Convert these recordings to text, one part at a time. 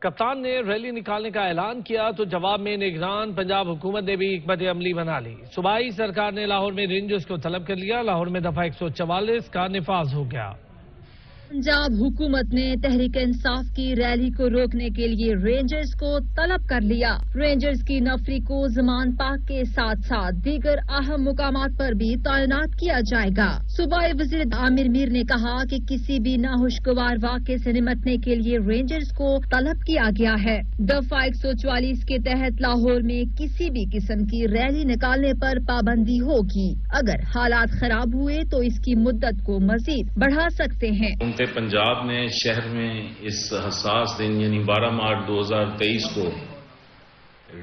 کپتان نے ریلی نکالنے کا اعلان کیا تو جواب میں نگران پنجاب حکومت نے بھی حکمت عملی بنا لی۔ صوبائی سرکار نے لاہور میں رینجرز کو طلب کر لیا۔ لاہور میں دفعہ 144 کا نفاذ ہو گیا۔ پنجاب حکومت نے تحریک انصاف کی ریلی کو روکنے کے لیے رینجرز کو طلب کر لیا۔ رینجرز کی نفری کو زمان پاک کے ساتھ ساتھ دیگر اہم مقامات پر بھی تعینات کیا جائے گا۔ صوبائی وزیر عامر میر نے کہا کہ کسی بھی ناخوشگوار واقعے سے نمٹنے کے لیے رینجرز کو طلب کیا گیا ہے۔ دفعہ 144 کے تحت لاہور میں کسی بھی قسم کی ریلی نکالنے پر پابندی ہوگی۔ اگر حالات خراب ہوئے تو اس کی مدت کو مزید بڑھا سکتے ہیں۔ پنجاب نے شہر میں اس حساس دن یعنی 12 مارچ 2023 کو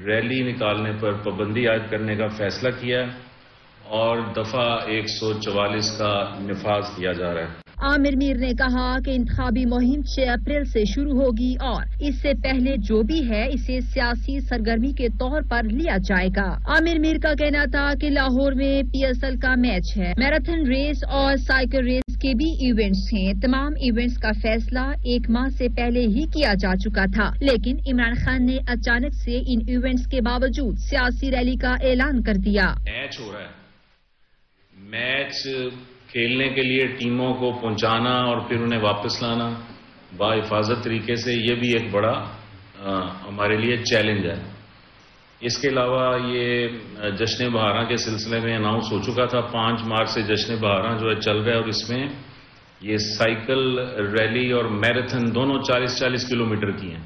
ریلی نکالنے پر پابندی عائد کرنے کا فیصلہ کیا اور دفعہ 144 کا نفاذ کیا جا رہا ہے۔ عامر میر نے کہا کہ انتخابی مہم 6 اپریل سے شروع ہوگی اور اس سے پہلے جو بھی ہے اسے سیاسی سرگرمی کے طور پر لیا جائے گا۔ عامر میر کا کہنا تھا کہ لاہور میں PSL کا میچ ہے، میراتھن ریس اور سائیکل ریس کے بھی ایونٹس ہیں۔ تمام ایونٹس کا فیصلہ 1 ماہ سے پہلے ہی کیا جا چکا تھا، لیکن عمران خان نے اچانک سے ان ایونٹس کے باوجود سیاسی ریلی کا اعلان کر دیا۔ میچ ہو رہا ہے، میچ کھیلنے کے لیے ٹیموں کو پہنچانا اور پھر انہیں واپس لانا باحفاظت طریقے سے، یہ بھی ایک بڑا ہمارے لیے چیلنج ہے۔ اس کے علاوہ یہ جشن بہاراں کے سلسلے میں اناؤنس ہو چکا تھا، 5 مارچ سے جشن بہاراں جو ہے چل رہا ہے اور اس میں یہ سائیکل ریلی اور میراتھن دونوں 40-40 کلومیٹر کی ہیں،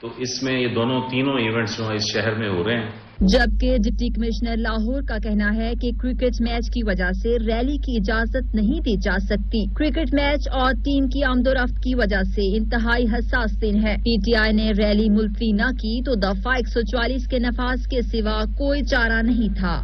تو اس میں یہ تینوں ایونٹس جو ہیں اس شہر میں ہو رہے ہیں۔ جبکہ ڈپٹی کمشنر لاہور کا کہنا ہے کہ کرکٹ میچ کی وجہ سے ریلی کی اجازت نہیں دی جا سکتی۔ کرکٹ میچ اور ٹیم کی آمد و رفت کی وجہ سے انتہائی حساس دن ہے۔ PTI نے ریلی ملتوی نہ کی تو دفعہ 144 کے نفاذ کے سوا کوئی چارہ نہیں تھا۔